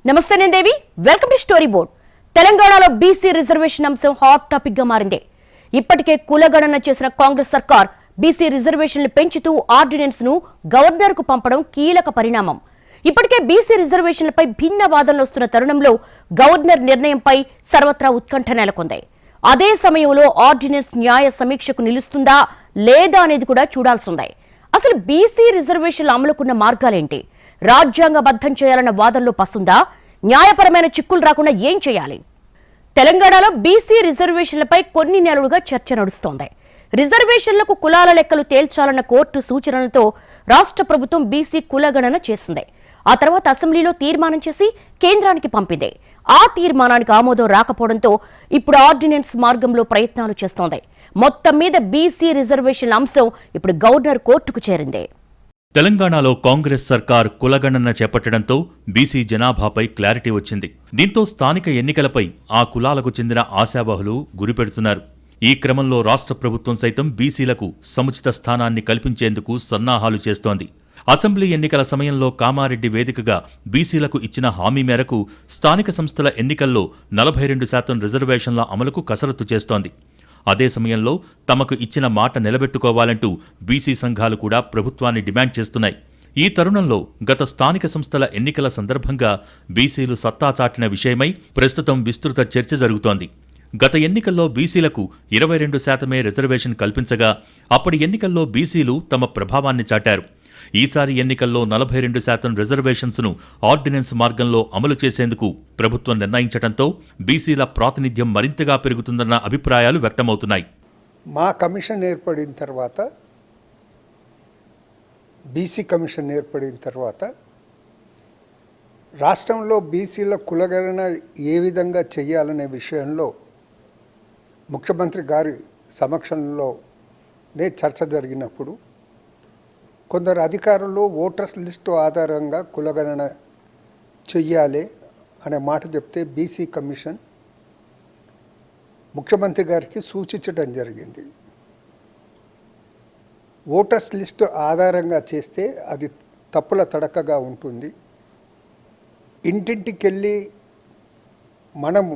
నమస్తే నేను దేవి welcome to story board. తెలంగాణలో బీసీ రిజర్వేషన్ అంశం హాట్ టాపిక్ గా మారింది. ఇప్పటికే కులగణన చేసిన కాంగ్రెస్ సర్కార్ బీసీ రిజర్వేషన్లు పెంచుతూ ఆర్డినెన్స్ ను గవర్నర్ కు పంపడం కీలక పరిణామం. ఇప్పటికే బీసీ రిజర్వేషన్లపై భిన్న వాదనలు వస్తున్న తరుణంలో గవర్నర్ నిర్ణయంపై సర్వత్రా ఉత్కంఠ నెలకొంది. అదే సమయంలో ఆర్డినెన్స్ న్యాయ సమీక్షకు నిలుస్తుందా లేదా అనేది కూడా చూడాల్సిందే. అసలు బీసీ రిజర్వేషన్ల అమలుకున్న మార్గాలేంటి? రాజ్యాంగబద్ధం చేయాలన్న వాదనలో పస్తుందా? న్యాయపరమైన చిక్కులు రాకుండా ఏం చేయాలి? తెలంగాణలో బీసీ రిజర్వేషన్లపై కొన్ని నెలలుగా చర్చ నడుస్తోంది. రిజర్వేషన్లకు కులాల లెక్కలు తేల్చాలన్న కోర్టు సూచనలతో రాష్ట్ర ప్రభుత్వం బీసీ కులగణన చేసింది. ఆ తర్వాత అసెంబ్లీలో తీర్మానం చేసి కేంద్రానికి పంపింది. ఆ తీర్మానానికి ఆమోదం రాకపోవడంతో ఇప్పుడు ఆర్డినెన్స్ మార్గంలో ప్రయత్నాలు చేస్తోంది. మొత్తం మీద బీసీ రిజర్వేషన్ల అంశం ఇప్పుడు గవర్నర్ కోర్టుకు చేరింది. తెలంగాణలో కాంగ్రెస్ సర్కార్ కులగణన చేపట్టడంతో బీసీ జనాభాపై క్లారిటీ వచ్చింది. దీంతో స్థానిక ఎన్నికలపై ఆ కులాలకు చెందిన ఆశావహులు గురిపెడుతున్నారు. ఈ క్రమంలో రాష్ట్ర ప్రభుత్వం సైతం బీసీలకు సముచిత స్థానాన్ని కల్పించేందుకు సన్నాహాలు చేస్తోంది. అసెంబ్లీ ఎన్నికల సమయంలో కామారెడ్డి వేదికగా బీసీలకు ఇచ్చిన హామీ మేరకు స్థానిక సంస్థల ఎన్నికల్లో 42% రిజర్వేషన్ల అమలుకు కసరత్తు చేస్తోంది. అదే సమయంలో తమకు ఇచ్చిన మాట నిలబెట్టుకోవాలంటూ బీసీ సంఘాలు కూడా ప్రభుత్వాన్ని డిమాండ్ చేస్తున్నాయి. ఈ తరుణంలో గత స్థానిక సంస్థల ఎన్నికల సందర్భంగా బీసీలు సత్తా చాటిన విషయమై ప్రస్తుతం విస్తృత చర్చ జరుగుతోంది. గత ఎన్నికల్లో బీసీలకు 22% రిజర్వేషన్ కల్పించగా అప్పటి ఎన్నికల్లో బీసీలు తమ ప్రభావాన్ని చాటారు. ఈసారి ఎన్నికల్లో 42% రిజర్వేషన్స్ ను ఆర్డినెన్స్ మార్గంలో అమలు చేసేందుకు ప్రభుత్వం నిర్ణయించడంతో బీసీల ప్రాతినిధ్యం మరింతగా పెరుగుతుందన్న అభిప్రాయాలు వ్యక్తమవుతున్నాయి. మా కమిషన్ ఏర్పడిన తర్వాత బీసీ కమిషన్ ఏర్పడిన తర్వాత రాష్ట్రంలో బీసీల కులగణన ఏ విధంగా చేయాలనే విషయంలో ముఖ్యమంత్రి గారి సమక్షంలోనే చర్చ జరిగినప్పుడు కొందరు అధికారులు ఓటర్స్ లిస్టు ఆధారంగా కులగణన చెయ్యాలి అనే మాట చెప్తే బీసీ కమిషన్ ముఖ్యమంత్రి గారికి సూచించడం జరిగింది. ఓటర్స్ లిస్టు ఆధారంగా చేస్తే అది తప్పుల తడకగా ఉంటుంది. ఇంటింటికి వెళ్ళి మనం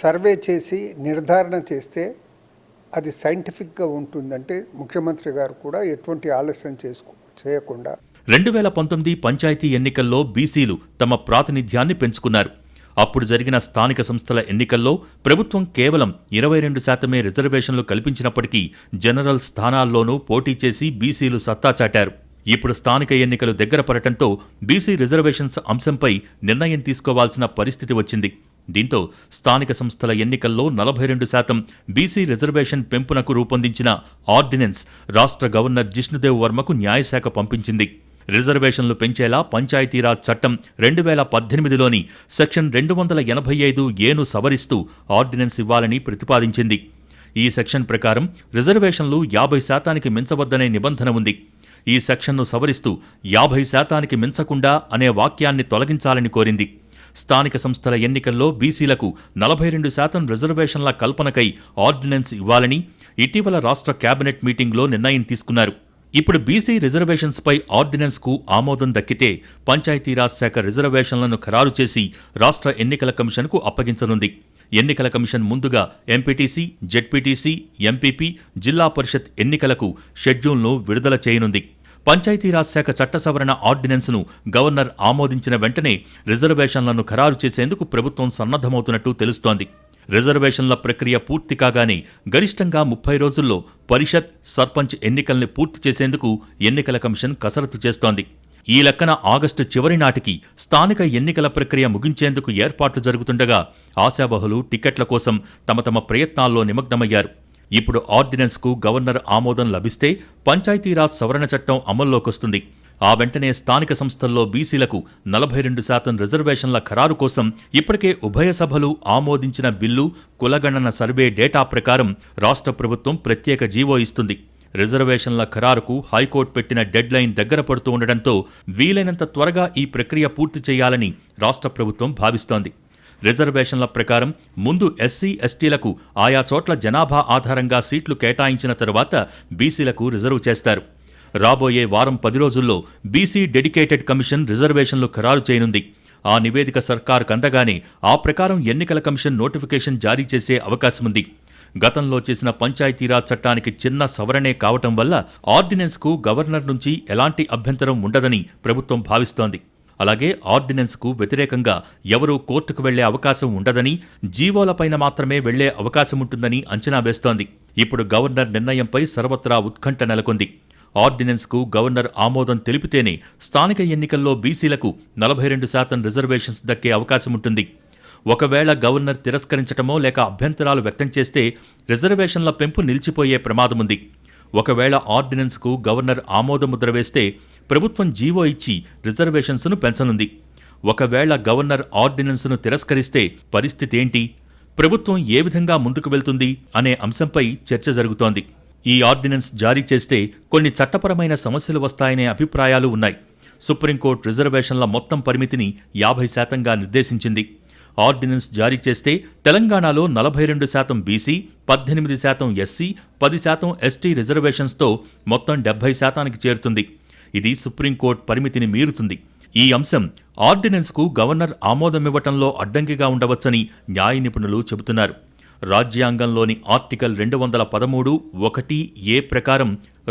సర్వే చేసి నిర్ధారణ చేస్తే అది సైంటిఫిక్గా ఉంటుందంటే ముఖ్యమంత్రి గారు కూడా ఎటువంటి ఆలస్యం చేయకుండా 2019 పంచాయతీ ఎన్నికల్లో బీసీలు తమ ప్రాతినిధ్యాన్ని పెంచుకున్నారు. అప్పుడు జరిగిన స్థానిక సంస్థల ఎన్నికల్లో ప్రభుత్వం కేవలం 22% రిజర్వేషన్లు కల్పించినప్పటికీ జనరల్ స్థానాల్లోనూ పోటీ చేసి బీసీలు సత్తా చాటారు. ఇప్పుడు స్థానిక ఎన్నికలు దగ్గర పడటంతో బీసీ రిజర్వేషన్స్ అంశంపై నిర్ణయం తీసుకోవాల్సిన పరిస్థితి వచ్చింది. దీంతో స్థానిక సంస్థల ఎన్నికల్లో 42% బీసీ రిజర్వేషన్ పెంపునకు రూపొందించిన ఆర్డినెన్స్ రాష్ట్ర గవర్నర్ జిష్ణుదేవ్ వర్మకు న్యాయశాఖ పంపించింది. రిజర్వేషన్లు పెంచేలా పంచాయతీరాజ్ చట్టం 2018లోని సెక్షన్ 285(a)ను సవరిస్తూ ఆర్డినెన్స్ ఇవ్వాలని ప్రతిపాదించింది. ఈ సెక్షన్ ప్రకారం రిజర్వేషన్లు 50%కి మించవద్దనే నిబంధన ఉంది. ఈ సెక్షన్ను సవరిస్తూ 50%కి మించకుండా అనే వాక్యాన్ని తొలగించాలని కోరింది. స్థానిక సంస్థల ఎన్నికల్లో బీసీలకు 42% రిజర్వేషన్ల కల్పనకై ఆర్డినెన్స్ ఇవ్వాలని ఇటీవల రాష్ట్ర కేబినెట్ మీటింగ్లో నిర్ణయం తీసుకున్నారు. ఇప్పుడు బీసీ రిజర్వేషన్స్పై ఆర్డినెన్స్కు ఆమోదం దక్కితే పంచాయతీరాజ్ శాఖ రిజర్వేషన్లను ఖరారు చేసి రాష్ట్ర ఎన్నికల కమిషన్కు అప్పగించనుంది. ఎన్నికల కమిషన్ ముందుగా ఎంపీటీసీ, జెడ్పీటీసీ, ఎంపీపీ, జిల్లా పరిషత్ ఎన్నికలకు షెడ్యూల్ను విడుదల చేయనుంది. పంచాయతీరాజ్ శాఖ చట్ట సవరణ ఆర్డినెన్స్ను గవర్నర్ ఆమోదించిన వెంటనే రిజర్వేషన్లను ఖరారు చేసేందుకు ప్రభుత్వం సన్నద్ధమవుతున్నట్టు తెలుస్తోంది. రిజర్వేషన్ల ప్రక్రియ పూర్తి కాగానే గరిష్టంగా 30 రోజుల్లో పరిషత్, సర్పంచ్ ఎన్నికల్ని పూర్తి చేసేందుకు ఎన్నికల కమిషన్ కసరత్తు చేస్తోంది. ఈ లెక్కన ఆగస్టు చివరి నాటికి స్థానిక ఎన్నికల ప్రక్రియ ముగించేందుకు ఏర్పాట్లు జరుగుతుండగా ఆశావహులు టికెట్ల కోసం తమ ప్రయత్నాల్లో నిమగ్నమయ్యారు. ఇప్పుడు ఆర్డినెన్స్కు గవర్నర్ ఆమోదం లభిస్తే పంచాయతీరాజ్ సవరణ చట్టం అమల్లోకొస్తుంది. ఆ వెంటనే స్థానిక సంస్థల్లో బీసీలకు 42% రిజర్వేషన్ల ఖరారు కోసం ఇప్పటికే ఉభయ సభలు ఆమోదించిన బిల్లు, కులగణన సర్వే డేటా ప్రకారం రాష్ట్ర ప్రభుత్వం ప్రత్యేక జీవో ఇస్తుంది. రిజర్వేషన్ల ఖరారుకు హైకోర్టు పెట్టిన డెడ్ లైన్ దగ్గర పడుతూ ఉండడంతో వీలైనంత త్వరగా ఈ ప్రక్రియ పూర్తి చేయాలని రాష్ట్ర ప్రభుత్వం భావిస్తోంది. రిజర్వేషన్ల ప్రకారం ముందు ఎస్సీ, ఎస్టీలకు ఆయా చోట్ల జనాభా ఆధారంగా సీట్లు కేటాయించిన తరువాత బీసీలకు రిజర్వ్ చేస్తారు. రాబోయే వారం 10 రోజుల్లో బీసీ డెడికేటెడ్ కమిషన్ రిజర్వేషన్లు ఖరారు చేయనుంది. ఆ నివేదిక సర్కారుకు అందగానే ఆ ప్రకారం ఎన్నికల కమిషన్ నోటిఫికేషన్ జారీ చేసే అవకాశముంది. గతంలో చేసిన పంచాయతీరాజ్ చట్టానికి చిన్న సవరణే కావటం వల్ల ఆర్డినెన్స్కు గవర్నర్ నుంచి ఎలాంటి అభ్యంతరం ఉండదని ప్రభుత్వం భావిస్తోంది. అలాగే ఆర్డినెన్స్కు వ్యతిరేకంగా ఎవరూ కోర్టుకు వెళ్లే అవకాశం ఉండదని, జీవోలపైన మాత్రమే వెళ్లే అవకాశముంటుందని అంచనా వేస్తోంది. ఇప్పుడు గవర్నర్ నిర్ణయంపై సర్వత్రా ఉత్కంఠ నెలకొంది. ఆర్డినెన్స్కు గవర్నర్ ఆమోదం తెలిపితేనే స్థానిక ఎన్నికల్లో బీసీలకు 42% రిజర్వేషన్స్ దక్కే అవకాశముంటుంది. ఒకవేళ గవర్నర్ తిరస్కరించటమో లేక అభ్యంతరాలు వ్యక్తం చేస్తే రిజర్వేషన్ల పెంపు నిలిచిపోయే ప్రమాదముంది. ఒకవేళ ఆర్డినెన్స్కు గవర్నర్ ఆమోదముద్ర వేస్తే ప్రభుత్వం జీవో ఇచ్చి రిజర్వేషన్స్ను పెంచనుంది. ఒకవేళ గవర్నర్ ఆర్డినెన్స్ను తిరస్కరిస్తే పరిస్థితి ఏంటి? ప్రభుత్వం ఏ విధంగా ముందుకు వెళ్తుంది అనే అంశంపై చర్చ జరుగుతోంది. ఈ ఆర్డినెన్స్ జారీ చేస్తే కొన్ని చట్టపరమైన సమస్యలు వస్తాయనే అభిప్రాయాలు ఉన్నాయి. సుప్రీంకోర్టు రిజర్వేషన్ల మొత్తం పరిమితిని 50%గా నిర్దేశించింది. ఆర్డినెన్స్ జారీ చేస్తే తెలంగాణలో 42% బీసీ, 18% ఎస్సీ, 10% ఎస్టీ రిజర్వేషన్స్తో మొత్తం 70%కి చేరుతుంది. ఇది సుప్రీంకోర్టు పరిమితిని మీరుతుంది. ఈ అంశం ఆర్డినెన్స్కు గవర్నర్ ఆమోదమివ్వటంలో అడ్డంకిగా ఉండవచ్చని న్యాయ నిపుణులు చెబుతున్నారు. రాజ్యాంగంలోని ఆర్టికల్ 213(1)(a) ప్రకారం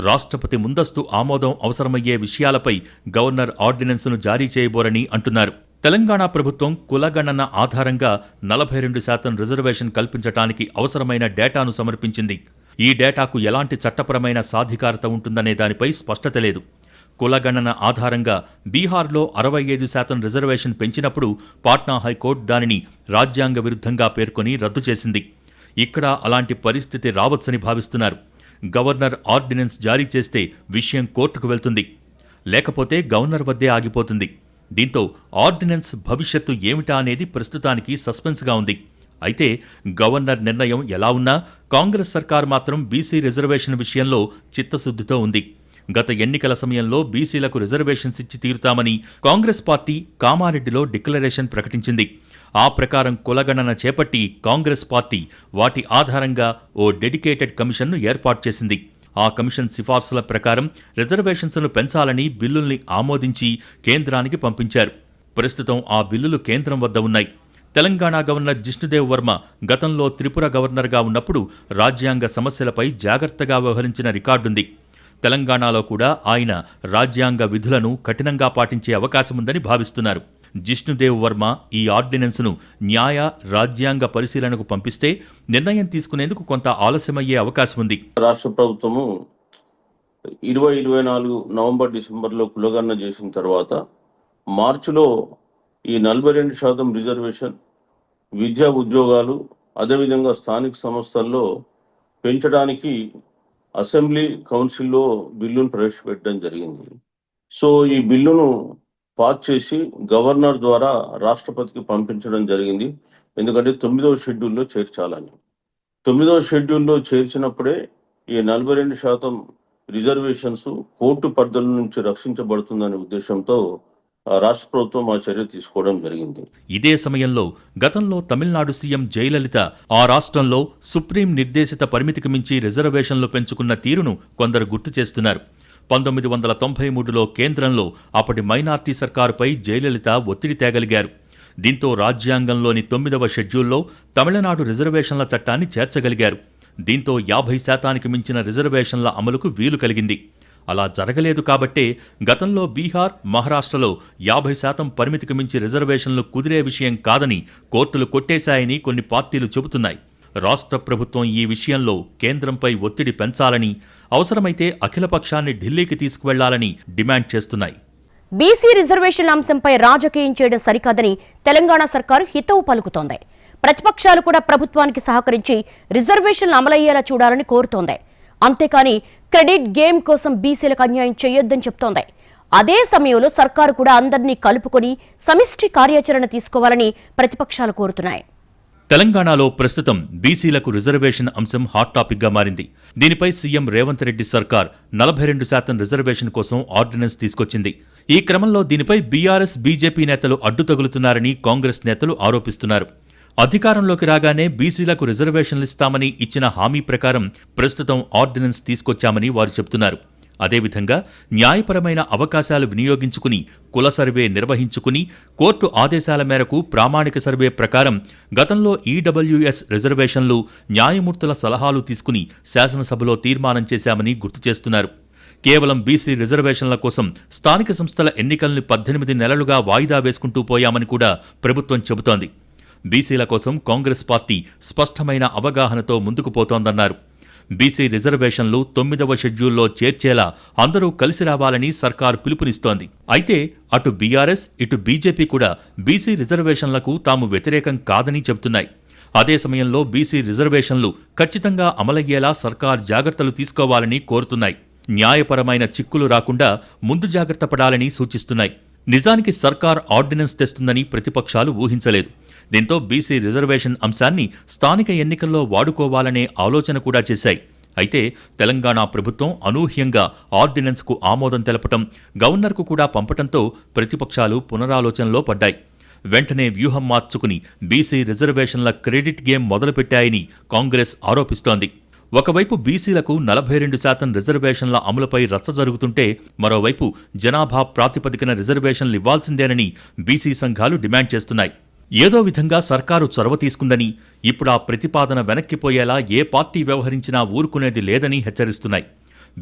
రాష్ట్రపతి ముందస్తు ఆమోదం అవసరమయ్యే విషయాలపై గవర్నర్ ఆర్డినెన్స్ను జారీ చేయబోరని అంటున్నారు. తెలంగాణ ప్రభుత్వం కులగణన ఆధారంగా 42% రిజర్వేషన్ కల్పించటానికి అవసరమైన డేటాను సమర్పించింది. ఈ డేటాకు ఎలాంటి చట్టపరమైన సాధికారత ఉంటుందనే దానిపై స్పష్టత లేదు. కులగణన ఆధారంగా బీహార్లో 65% రిజర్వేషన్ పెంచినప్పుడు పాట్నా హైకోర్టు దానిని రాజ్యాంగ విరుద్ధంగా పేర్కొని రద్దు చేసింది. ఇక్కడ అలాంటి పరిస్థితి రావచ్చని భావిస్తున్నారు. గవర్నర్ ఆర్డినెన్స్ జారీ చేస్తే విషయం కోర్టుకు వెళ్తుంది, లేకపోతే గవర్నర్ వద్దే ఆగిపోతుంది. దీంతో ఆర్డినెన్స్ భవిష్యత్తు ఏమిటా అనేది ప్రస్తుతానికి సస్పెన్స్గా ఉంది. అయితే గవర్నర్ నిర్ణయం ఎలా ఉన్నా కాంగ్రెస్ సర్కారు మాత్రం బీసీ రిజర్వేషన్ విషయంలో చిత్తశుద్ధితో ఉంది. గత ఎన్నికల సమయంలో బీసీలకు రిజర్వేషన్స్ ఇచ్చి తీరుతామని కాంగ్రెస్ పార్టీ కామారెడ్డిలో డిక్లరేషన్ ప్రకటించింది. ఆ ప్రకారం కులగణన చేపట్టి కాంగ్రెస్ పార్టీ వాటి ఆధారంగా ఓ డెడికేటెడ్ కమిషన్ను ఏర్పాటు చేసింది. ఆ కమిషన్ సిఫార్సుల ప్రకారం రిజర్వేషన్స్ను పెంచాలని బిల్లుల్ని ఆమోదించి కేంద్రానికి పంపించారు. ప్రస్తుతం ఆ బిల్లులు కేంద్రం వద్ద ఉన్నాయి. తెలంగాణ గవర్నర్ జిష్ణుదేవ్ వర్మ గతంలో త్రిపుర గవర్నర్గా ఉన్నప్పుడు రాజ్యాంగ సమస్యలపై జాగ్రత్తగా వ్యవహరించిన రికార్డుంది. తెలంగాణలో కూడా ఆయన రాజ్యాంగ విధులను కఠినంగా పాటించే అవకాశముందని భావిస్తున్నారు. జిష్ణుదేవ్ వర్మ ఈ ఆర్డినెన్స్ను న్యాయ రాజ్యాంగ పరిశీలనకు పంపిస్తే నిర్ణయం తీసుకునేందుకు కొంత ఆలస్యమయ్యే అవకాశముంది. రాష్ట్ర ప్రభుత్వము 2024 నవంబర్ డిసెంబర్లో కులగణన చేసిన తర్వాత మార్చిలో ఈ 42% రిజర్వేషన్ విద్యా ఉద్యోగాలు అదేవిధంగా స్థానిక సంస్థల్లో పెంచడానికి అసెంబ్లీ కౌన్సిల్లో బిల్లును ప్రవేశపెట్టడం జరిగింది. సో ఈ బిల్లును పాస్ చేసి గవర్నర్ ద్వారా రాష్ట్రపతికి పంపించడం జరిగింది. ఎందుకంటే 9వ షెడ్యూల్లో చేర్చాలని. 9వ షెడ్యూల్లో చేర్చినప్పుడే ఈ 42% రిజర్వేషన్స్ కోర్టు పరిధుల నుంచి రక్షించబడుతుందనే ఉద్దేశంతో రాష్ట్ర ప్రభుత్వం ఆ చర్య తీసుకోవడం జరిగింది. ఇదే సమయంలో గతంలో తమిళనాడు సీఎం జయలలిత ఆ రాష్ట్రంలో సుప్రీం నిర్దేశిత పరిమితికి మించి రిజర్వేషన్లు పెంచుకున్న తీరును కొందరు గుర్తు చేస్తున్నారు. 1993లో కేంద్రంలో అప్పటి మైనార్టీ సర్కారుపై జయలలిత ఒత్తిడి తేగలిగారు. దీంతో రాజ్యాంగంలోని 9వ షెడ్యూల్లో తమిళనాడు రిజర్వేషన్ల చట్టాన్ని చేర్చగలిగారు. దీంతో 50%కి మించిన రిజర్వేషన్ల అమలుకు వీలు కలిగింది. అలా జరగలేదు కాబట్టే గతంలో బీహార్, మహారాష్ట్రలో 50% పరిమితికి మించి రిజర్వేషన్లు కుదిరే విషయం కాదని కోర్టులు కొట్టేశాయని కొన్ని పార్టీలు చెబుతున్నాయి. రాష్ట్ర ప్రభుత్వం ఈ విషయంలో కేంద్రంపై ఒత్తిడి పెంచాలని, అవసరమైతే అఖిలపక్షాన్ని ఢిల్లీకి తీసుకువెళ్లాలని డిమాండ్ చేస్తున్నాయి. బీసీ రిజర్వేషన్ల అంశంపై రాజకీయం చేయడం సరికాదని తెలంగాణ సర్కారు హితవు పలుకుతోంది. ప్రతిపక్షాలు కూడా ప్రభుత్వానికి సహకరించి రిజర్వేషన్లు అమలయ్యేలా చూడాలని కోరుతోంది. అంతేకాని క్రెడిట్ గేమ్ కోసం బీసీలకు అన్యాయం చేయొద్దని చెప్తోంది. అదే సమయంలో సర్కారు కూడా అందరినీ కలుపుకొని సమిష్టి కార్యాచరణ తీసుకోవాలని ప్రతిపక్షాలు కోరుతున్నాయి. తెలంగాణలో ప్రస్తుతం బీసీలకు రిజర్వేషన్ అంశం హాట్ టాపిక్ గా మారింది. దీనిపై సీఎం రేవంత్ రెడ్డి సర్కార్ 42% రిజర్వేషన్ కోసం ఆర్డినెన్స్ తీసుకొచ్చింది. ఈ క్రమంలో దీనిపై బీఆర్ఎస్, బీజేపీ నేతలు అడ్డుతగులుతున్నారని కాంగ్రెస్ నేతలు ఆరోపిస్తున్నారు. అధికారంలోకి రాగానే బీసీలకు రిజర్వేషన్లిస్తామని ఇచ్చిన హామీ ప్రకారం ప్రస్తుతం ఆర్డినెన్స్ తీసుకొచ్చామని వారు చెబుతున్నారు. అదేవిధంగా న్యాయపరమైన అవకాశాలు వినియోగించుకుని కుల సర్వే నిర్వహించుకుని కోర్టు ఆదేశాల మేరకు ప్రామాణిక సర్వే ప్రకారం గతంలో ఈడబ్ల్యూఎస్ రిజర్వేషన్లు న్యాయమూర్తుల సలహాలు తీసుకుని శాసనసభలో తీర్మానం చేశామని గుర్తు చేస్తున్నారు. కేవలం బీసీ రిజర్వేషన్ల కోసం స్థానిక సంస్థల ఎన్నికల్ని 18 నెలలుగా వాయిదా వేసుకుంటూ పోయామని కూడా ప్రభుత్వం చెబుతోంది. బీసీల కోసం కాంగ్రెస్ పార్టీ స్పష్టమైన అవగాహనతో ముందుకు పోతోందన్నారు. బీసీ రిజర్వేషన్లు 9వ షెడ్యూల్లో చేర్చేలా అందరూ కలిసి రావాలని సర్కార్ పిలుపునిస్తోంది. అయితే అటు బీఆర్ఎస్ ఇటు బీజేపీ కూడా బీసీ రిజర్వేషన్లకు తాము వ్యతిరేకం కాదని చెబుతున్నాయి. అదే సమయంలో బీసీ రిజర్వేషన్లు ఖచ్చితంగా అమలయ్యేలా సర్కార్ జాగ్రత్తలు తీసుకోవాలని కోరుతున్నాయి. న్యాయపరమైన చిక్కులు రాకుండా ముందు జాగ్రత్త పడాలని సూచిస్తున్నాయి. నిజానికి సర్కార్ ఆర్డినెన్స్ తెస్తుందని ప్రతిపక్షాలు ఊహించలేదు. దీంతో బీసీ రిజర్వేషన్ అంశాన్ని స్థానిక ఎన్నికల్లో వాడుకోవాలనే ఆలోచన కూడా చేశాయి. అయితే తెలంగాణ ప్రభుత్వం అనూహ్యంగా ఆర్డినెన్స్కు ఆమోదం తెలపటం, గవర్నర్కు కూడా పంపటంతో ప్రతిపక్షాలు పునరాలోచనలో పడ్డాయి. వెంటనే వ్యూహం మార్చుకుని బీసీ రిజర్వేషన్ల క్రెడిట్ గేమ్ మొదలుపెట్టాయని కాంగ్రెస్ ఆరోపిస్తోంది. ఒకవైపు బీసీలకు 42% రిజర్వేషన్ల అమలుపై రచ్చ జరుగుతుంటే మరోవైపు జనాభా ప్రాతిపదికన రిజర్వేషన్లు ఇవ్వాల్సిందేనని బీసీ సంఘాలు డిమాండ్ చేస్తున్నాయి. ఏదో విధంగా సర్కారు చొరవ తీసుకుందని, ఇప్పుడు ఆ ప్రతిపాదన వెనక్కిపోయేలా ఏ పార్టీ వ్యవహరించినా ఊరుకునేది లేదని హెచ్చరిస్తున్నాయి.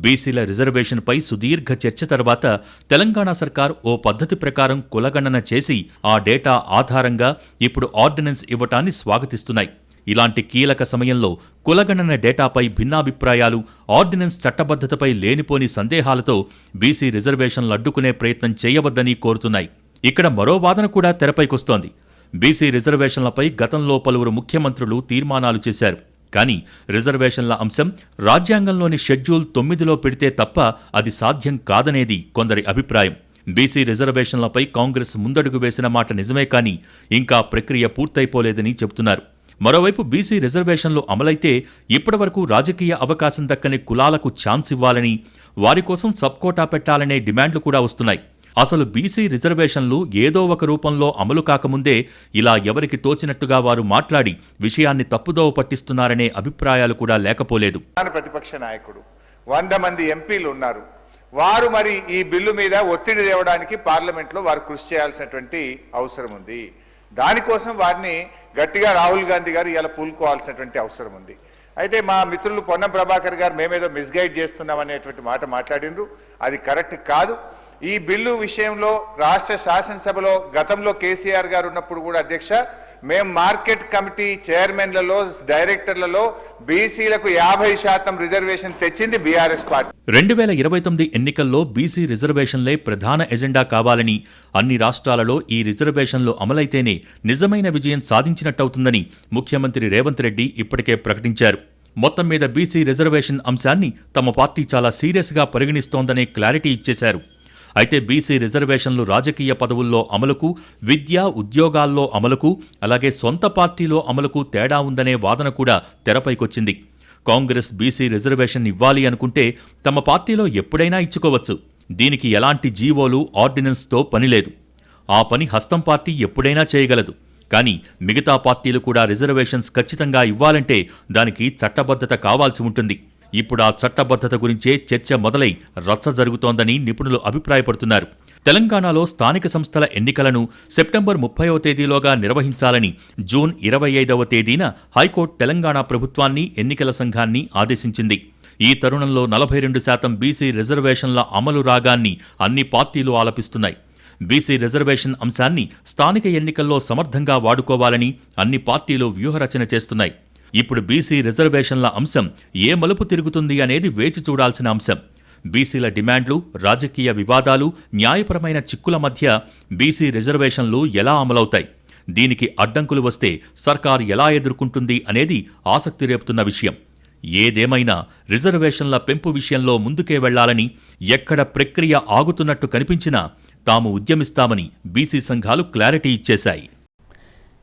బీసీల రిజర్వేషన్పై సుదీర్ఘ చర్చ తర్వాత తెలంగాణ సర్కార్ ఓ పద్ధతి ప్రకారం కులగణన చేసి ఆ డేటా ఆధారంగా ఇప్పుడు ఆర్డినెన్స్ ఇవ్వటాన్ని స్వాగతిస్తున్నాయి. ఇలాంటి కీలక సమయంలో కులగణన డేటాపై భిన్నాభిప్రాయాలు, ఆర్డినెన్స్ చట్టబద్ధతపై లేనిపోని సందేహాలతో బీసీ రిజర్వేషన్లు అడ్డుకునే ప్రయత్నం చేయవద్దని కోరుతున్నాయి. ఇక్కడ మరో వాదన కూడా తెరపైకొస్తోంది. బీసీ రిజర్వేషన్లపై గతంలో పలువురు ముఖ్యమంత్రులు తీర్మానాలు చేశారు. కానీ రిజర్వేషన్ల అంశం రాజ్యాంగంలోని షెడ్యూల్ 9లో పెడితే తప్ప అది సాధ్యం కాదనేది కొందరి అభిప్రాయం. బీసీ రిజర్వేషన్లపై కాంగ్రెస్ ముందడుగు వేసిన మాట నిజమే, కానీ ఇంకా ప్రక్రియ పూర్తయిపోలేదని చెబుతున్నారు. మరోవైపు బీసీ రిజర్వేషన్లు అమలైతే ఇప్పటివరకు రాజకీయ అవకాశం దక్కని కులాలకు ఛాన్స్ ఇవ్వాలని, వారి కోసం సబ్కోటా పెట్టాలనే డిమాండ్లు కూడా వస్తున్నాయి. అసలు బీసీ రిజర్వేషన్లు ఏదో ఒక రూపంలో అమలు కాకముందే ఇలా ఎవరికి తోచినట్టుగా వారు మాట్లాడి విషయాన్ని తప్పుదోవ పట్టిస్తున్నారనే అభిప్రాయాలు కూడా లేకపోలేదు. ప్రతిపక్ష నాయకుడు 100 మంది ఎంపీలు ఉన్నారు. వారు మరి ఈ బిల్లు మీద ఒత్తిడి తేవడానికి పార్లమెంట్లో వారు కృషి చేయాల్సినటువంటి అవసరం ఉంది. దానికోసం వారిని గట్టిగా రాహుల్ గాంధీ గారు ఇలా పూనుకోవాల్సినటువంటి అవసరం ఉంది. అయితే మా మిత్రులు పొన్నం ప్రభాకర్ గారు మేమేదో మిస్గైడ్ చేస్తున్నాం అనేటువంటి మాట మాట్లాడినరు. అది కరెక్ట్ కాదు. ఈ బిల్లు విషయంలో రాష్ట్ర శాసనసభలో గతంలో కేసీఆర్ గారు ఉన్నప్పుడు కూడా అధ్యక్ష, మేము మార్కెట్ కమిటీ చైర్మన్లలో, డైరెక్టర్లలో బీసీలకు 50% రిజర్వేషన్ తెచ్చింది బీఆర్ఎస్ పార్టీ. 2029 ఎన్నికల్లో బీసీ రిజర్వేషన్లే ప్రధాన ఎజెండా కావాలని, అన్ని రాష్ట్రాలలో ఈ రిజర్వేషన్లు అమలైతేనే నిజమైన విజయం సాధించినట్టవుతుందని ముఖ్యమంత్రి రేవంత్ రెడ్డి ఇప్పటికే ప్రకటించారు. మొత్తం మీద బీసీ రిజర్వేషన్ అంశాన్ని తమ పార్టీ చాలా సీరియస్గా పరిగణిస్తోందనే క్లారిటీ ఇచ్చేశారు. అయితే బీసీ రిజర్వేషన్లు రాజకీయ పదవుల్లో అమలుకు, విద్య ఉద్యోగాల్లో అమలుకు, అలాగే సొంత పార్టీలో అమలుకు తేడా ఉందనే వాదన కూడా తెరపైకొచ్చింది. కాంగ్రెస్ బీసీ రిజర్వేషన్ ఇవ్వాలి అనుకుంటే తమ పార్టీలో ఎప్పుడైనా ఇచ్చుకోవచ్చు. దీనికి ఎలాంటి జీవోలు, ఆర్డినెన్స్తో పనిలేదు. ఆ పని హస్తం పార్టీ ఎప్పుడైనా చేయగలదు. కానీ మిగతా పార్టీలు కూడా రిజర్వేషన్స్ ఖచ్చితంగా ఇవ్వాలంటే దానికి చట్టబద్ధత కావాల్సి ఉంటుంది. ఇప్పుడు ఆ చట్టబద్ధత గురించే చర్చ మొదలై రచ్చ జరుగుతోందని నిపుణులు అభిప్రాయపడుతున్నారు. తెలంగాణలో స్థానిక సంస్థల ఎన్నికలను సెప్టెంబర్ 30వ తేదీలోగా నిర్వహించాలని జూన్ 25వ తేదీన హైకోర్టు తెలంగాణ ప్రభుత్వాన్ని, ఎన్నికల సంఘాన్ని ఆదేశించింది. ఈ తరుణంలో 42% బీసీ రిజర్వేషన్ల అమలు రాగాన్ని అన్ని పార్టీలు ఆలపిస్తున్నాయి. బీసీ రిజర్వేషన్ అంశాన్ని స్థానిక ఎన్నికల్లో సమర్థంగా వాడుకోవాలని అన్ని పార్టీలు వ్యూహరచన చేస్తున్నాయి. ఇప్పుడు బీసీ రిజర్వేషన్ల అంశం ఏ మలుపు తిరుగుతుంది అనేది వేచి చూడాల్సిన అంశం. బీసీల డిమాండ్లు, రాజకీయ వివాదాలు, న్యాయపరమైన చిక్కుల మధ్య బీసీ రిజర్వేషన్లు ఎలా అమలవుతాయి, దీనికి అడ్డంకులు వస్తే సర్కార్ ఎలా ఎదుర్కొంటుంది అనేది ఆసక్తి రేపుతున్న విషయం. ఏదేమైనా రిజర్వేషన్ల పెంపు విషయంలో ముందుకే వెళ్లాలని, ఎక్కడ ప్రక్రియ ఆగుతున్నట్టు కనిపించినా తాము ఉద్యమిస్తామని బీసీ సంఘాలు క్లారిటీ ఇచ్చేశాయి.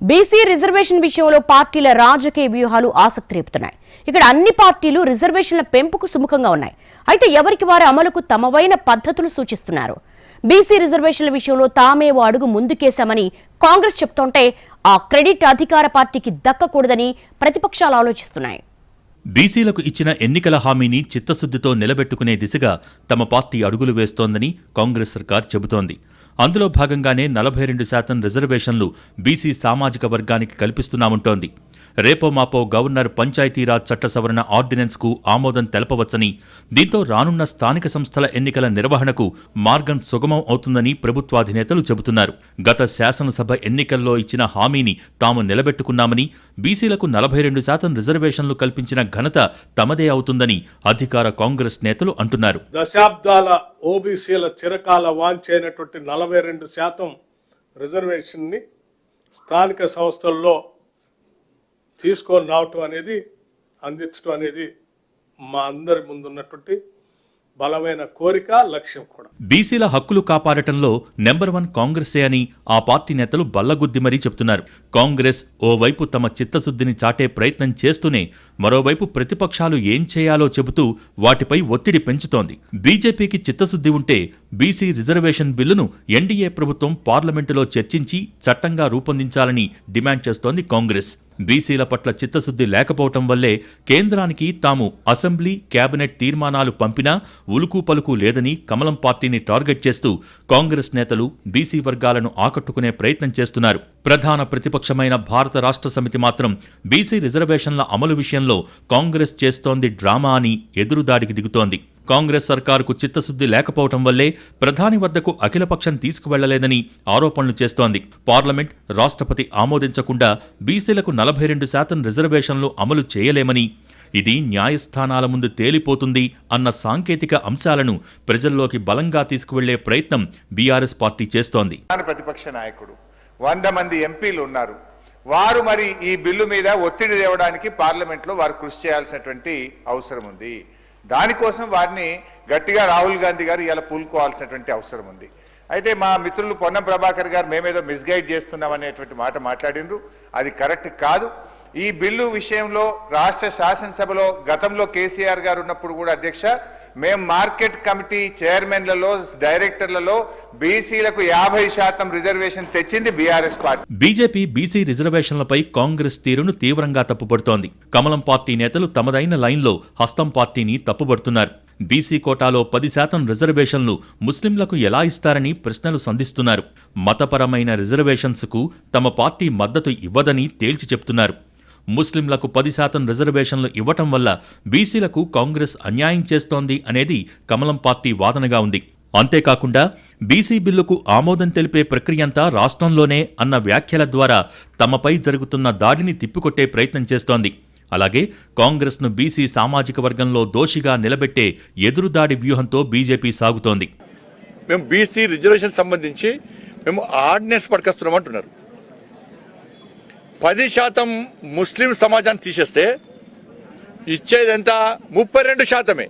బీసీ రిజర్వేషన్ విషయంలో పార్టీల రాజకీయ వ్యూహాలు ఆసక్తి రేపుతున్నాయి. ఇక్కడ అన్ని పార్టీలు రిజర్వేషన్ల పెంపుకు సుముఖంగా ఉన్నాయి. అయితే ఎవరికి వారి అమలుకు తమవైన పద్ధతులు సూచిస్తున్నారు. బీసీ రిజర్వేషన్ల విషయంలో తామే ఓ అడుగు ముందుకేశామని కాంగ్రెస్ చెప్తుంటే ఆ క్రెడిట్ అధికార పార్టీకి దక్కకూడదని ప్రతిపక్షాలు ఆలోచిస్తున్నాయి. బీసీలకు ఇచ్చిన ఎన్నికల హామీని చిత్తశుద్ధితో నిలబెట్టుకునే దిశగా తమ పార్టీ అడుగులు వేస్తోందని కాంగ్రెస్ సర్కార్ చెబుతోంది. అందులో భాగంగానే 42% రిజర్వేషన్లు బీసీ సామాజిక వర్గానికి కల్పిస్తున్నామంటోంది. రేపో మాపో గవర్నర్ పంచాయతీరాజ్ చట్ట సవరణ ఆర్డినెన్స్కు ఆమోదం తెలపవచ్చని, దీంతో రానున్న స్థానిక సంస్థల ఎన్నికల నిర్వహణకు మార్గం సుగమం అవుతుందని ప్రభుత్వాధినేతలు చెబుతున్నారు. గత శాసనసభ ఎన్నికల్లో ఇచ్చిన హామీని తాము నిలబెట్టుకున్నామని, బీసీలకు 42% రిజర్వేషన్లు కల్పించిన ఘనత తమదే అవుతుందని అధికార కాంగ్రెస్ నేతలు అంటున్నారు. దశాబ్దాల ఓబీసీల చిరకాల వాంఛైనటువంటి 42% రిజర్వేషన్ని స్థానిక సంస్థల్లో తీసుకొని రావటం అనేది, అందించడం అనేది మా అందరి ముందున్నటువంటి బలమైన కోరిక, లక్ష్యం కూడా. బీసీల హక్కులు కాపాడటంలో నెంబర్ 1 కాంగ్రెసే అని ఆ పార్టీ నేతలు బల్లగుద్ది మరీ చెప్తున్నారు. కాంగ్రెస్ ఓవైపు తమ చిత్తశుద్ధిని చాటే ప్రయత్నం చేస్తూనే మరోవైపు ప్రతిపక్షాలు ఏం చేయాలో చెబుతూ వాటిపై ఒత్తిడి పెంచుతోంది. బీజేపీకి చిత్తశుద్ధి ఉంటే బీసీ రిజర్వేషన్ బిల్లును ఎన్డీఏ ప్రభుత్వం పార్లమెంటులో చర్చించి చట్టంగా రూపొందించాలని డిమాండ్ చేస్తోంది కాంగ్రెస్. బీసీల పట్ల చిత్తశుద్ధి లేకపోవటం వల్లే కేంద్రానికి తాము అసెంబ్లీ, కేబినెట్ తీర్మానాలు పంపినా ఉలుకు పలుకు లేదని కమలం పార్టీని టార్గెట్ చేస్తూ కాంగ్రెస్ నేతలు బీసీ వర్గాలను ఆకట్టుకునే ప్రయత్నం చేస్తున్నారు. ప్రధాన ప్రతిపక్షమైన భారత రాష్ట్ర సమితి మాత్రం బీసీ రిజర్వేషన్ల అమలు విషయంలో కాంగ్రెస్ చేస్తోంది డ్రామా అని ఎదురుదాడికి దిగుతోంది. కాంగ్రెస్ సర్కారుకు చిత్తశుద్ధి లేకపోవటం వల్లే ప్రధాని వద్దకు అఖిలపక్షం తీసుకువెళ్లలేదని ఆరోపణలు చేస్తోంది. పార్లమెంట్, రాష్ట్రపతి ఆమోదించకుండా బీసీలకు 42% రిజర్వేషన్లు అమలు చేయలేమని, ఇది న్యాయస్థానాల ముందు తేలిపోతుంది అన్న సాంకేతిక అంశాలను ప్రజల్లోకి బలంగా తీసుకువెళ్లే ప్రయత్నం బీఆర్ఎస్ పార్టీ చేస్తోంది. ప్రతిపక్ష నాయకుడు 100 మంది ఎంపీలు ఉన్నారు. వారు మరి ఈ బిల్లు మీద ఒత్తిడి తేవడానికి పార్లమెంట్లో వారు కృషి చేయాల్సినటువంటి అవసరం ఉంది. దానికోసం వారిని గట్టిగా రాహుల్ గాంధీ గారు ఇలా పూనుకోవాల్సినటువంటి అవసరం ఉంది. అయితే మా మిత్రులు పొన్నం ప్రభాకర్ గారు మేమేదో మిస్గైడ్ చేస్తున్నాం అనేటువంటి మాట మాట్లాడినరు. అది కరెక్ట్ కాదు. ఈ బిల్లు విషయంలో రాష్ట్ర శాసనసభలో గతంలో కేసీఆర్ గారు ఉన్నప్పుడు కూడా అధ్యక్ష, మేము మార్కెట్ కమిటీ చైర్మన్లలో, డైరెక్టర్లలో బీసీలకు 50% రిజర్వేషన్ తెచ్చింది బీఆర్ఎస్ పార్టీ. బీజేపీ బీసీ రిజర్వేషన్లపై కాంగ్రెస్ తీరును తీవ్రంగా తప్పుపడుతోంది. కమలం పార్టీ నేతలు తమదైన లైన్లో హస్తం పార్టీని తప్పుపడుతున్నారు. బీసీ కోటాలో 10% రిజర్వేషన్లు ముస్లింలకు ఎలా ఇస్తారని ప్రశ్నలు సంధిస్తున్నారు. మతపరమైన రిజర్వేషన్స్కు తమ పార్టీ మద్దతు ఇవ్వదని తేల్చి చెప్తున్నారు. ముస్లింలకు 10% రిజర్వేషన్లు ఇవ్వటం వల్ల బీసీలకు కాంగ్రెస్ అన్యాయం చేస్తోంది అనేది కమలం పార్టీ వాదనగా ఉంది. అంతేకాకుండా బీసీ బిల్లుకు ఆమోదం తెలిపే ప్రక్రియంతా రాష్ట్రంలోనే అన్న వ్యాఖ్యల ద్వారా తమపై జరుగుతున్న దాడిని తిప్పికొట్టే ప్రయత్నం చేస్తోంది. అలాగే కాంగ్రెస్ను బీసీ సామాజిక వర్గంలో దోషిగా నిలబెట్టే ఎదురుదాడి వ్యూహంతో బీజేపీ సాగుతోంది. మేము బీసీ రిజర్వేషన్ సంబంధించి మేము ఆర్డినెన్స్ పట్టుకొస్తున్నామంటున్నారు. 10% ముస్లిం సమాజాన్ని తీసేస్తే ఇచ్చేదంతా 32%.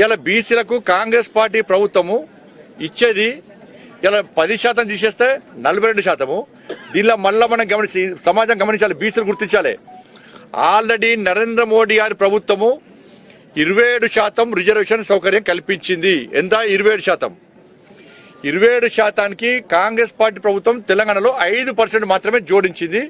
ఇలా బీసీలకు కాంగ్రెస్ పార్టీ ప్రభుత్వము ఇచ్చేది ఇలా 10% తీసేస్తే 42%. దీనిలో మళ్ళీ మనం సమాజం గమనించాలి, బీసీలు గుర్తించాలి. ఆల్రెడీ నరేంద్ర మోడీ గారి ప్రభుత్వము 27% రిజర్వేషన్ సౌకర్యం కల్పించింది. ఎంత? 27%. 27%కి కాంగ్రెస్ పార్టీ ప్రభుత్వం తెలంగాణలో 5% మాత్రమే జోడించింది.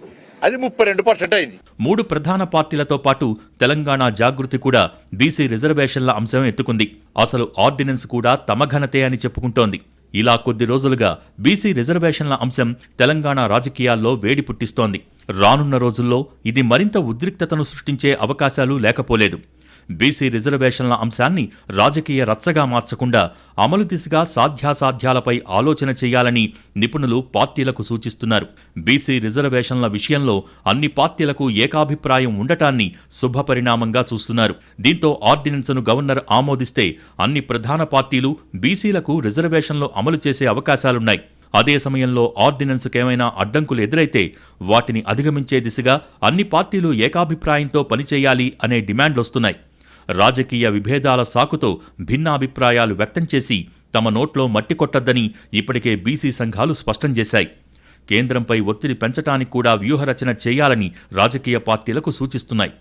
అది 32% అయింది. 3 ప్రధాన పార్టీలతో పాటు తెలంగాణ జాగృతి కూడా బీసీ రిజర్వేషన్ల అంశం ఎత్తుకుంది. అసలు ఆర్డినెన్స్ కూడా తమ ఘనతే అని చెప్పుకుంటోంది. ఇలా కొద్ది రోజులుగా బీసీ రిజర్వేషన్ల అంశం తెలంగాణ రాజకీయాల్లో వేడి పుట్టిస్తోంది. రానున్న రోజుల్లో ఇది మరింత ఉద్రిక్తతను సృష్టించే అవకాశాలు లేకపోలేదు. బీసీ రిజర్వేషన్ల అంశాన్ని రాజకీయ రచ్చగా మార్చకుండా అమలు దిశగా సాధ్యాసాధ్యాలపై ఆలోచన చేయాలని నిపుణులు పార్టీలకు సూచిస్తున్నారు. బీసీ రిజర్వేషన్ల విషయంలో అన్ని పార్టీలకు ఏకాభిప్రాయం ఉండటాన్ని శుభపరిణామంగా చూస్తున్నారు. దీంతో ఆర్డినెన్స్ను గవర్నర్ ఆమోదిస్తే అన్ని ప్రధాన పార్టీలు బీసీలకు రిజర్వేషన్లు అమలు చేసే అవకాశాలున్నాయి. అదే సమయంలో ఆర్డినెన్స్కేమైనా అడ్డంకులు ఎదురైతే వాటిని అధిగమించే దిశగా అన్ని పార్టీలు ఏకాభిప్రాయంతో పనిచేయాలి అనే డిమాండ్లొస్తున్నాయి. రాజకీయ విభేదాల సాకుతో భిన్నాభిప్రాయాలు వ్యక్తం చేసి తమ నోట్లో మట్టి కొట్టొద్దని ఇప్పటికే బీసీ సంఘాలు స్పష్టం చేశాయి. కేంద్రంపై ఒత్తిడి పెంచటానికి కూడా వ్యూహరచన చేయాలని రాజకీయ పార్టీలకు సూచిస్తున్నాయి.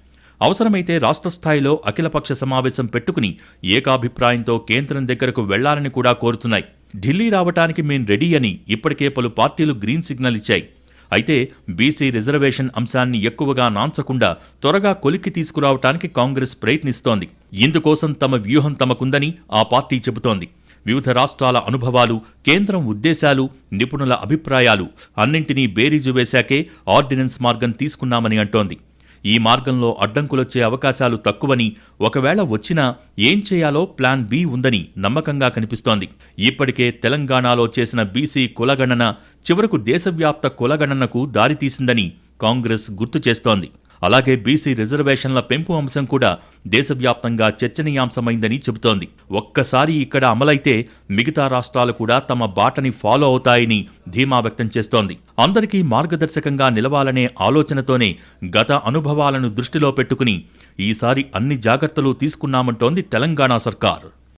అవసరమైతే రాష్ట్ర స్థాయిలో అఖిలపక్ష సమావేశం పెట్టుకుని ఏకాభిప్రాయంతో కేంద్రం దగ్గరకు వెళ్లాలని కూడా కోరుతున్నాయి. ఢిల్లీ రావటానికి మేం రెడీ అని ఇప్పటికే పలు పార్టీలు గ్రీన్ సిగ్నల్ ఇచ్చాయి. అయితే బీసీ రిజర్వేషన్ అంశాన్ని ఎక్కువగా నాంచకుండా త్వరగా కొలిక్కి తీసుకురావటానికి కాంగ్రెస్ ప్రయత్నిస్తోంది. ఇందుకోసం తమ వ్యూహం తమకుందని ఆ పార్టీ చెబుతోంది. వివిధ రాష్ట్రాల అనుభవాలు, కేంద్రం ఉద్దేశాలు, నిపుణుల అభిప్రాయాలు అన్నింటినీ బేరీజు వేశాకే ఆర్డినెన్స్ మార్గం తీసుకున్నామని అంటోంది. ఈ మార్గంలో అడ్డంకులొచ్చే అవకాశాలు తక్కువని, ఒకవేళ వచ్చినా ఏం చేయాలో ప్లాన్ బి ఉందని నమ్మకంగా కనిపిస్తోంది. ఇప్పటికే తెలంగాణలో చేసిన బీసీ కులగణన చివరకు దేశవ్యాప్త కులగణనకు దారితీసిందని కాంగ్రెస్ గుర్తు చేస్తోంది. అలాగే బీసీ రిజర్వేషన్ల పెంపు అంశం కూడా దేశవ్యాప్తంగా చర్చనీయాంశమైందని చెబుతోంది. ఒక్కసారి ఇక్కడ అమలైతే మిగతా రాష్ట్రాలు కూడా తమ బాటని ఫాలో అవుతాయని ధీమా వ్యక్తం చేస్తోంది. అందరికీ మార్గదర్శకంగా నిలవాలనే ఆలోచనతోనే గత అనుభవాలను దృష్టిలో పెట్టుకుని ఈసారి అన్ని జాగ్రత్తలు తీసుకున్నామంటోంది తెలంగాణ సర్కార్.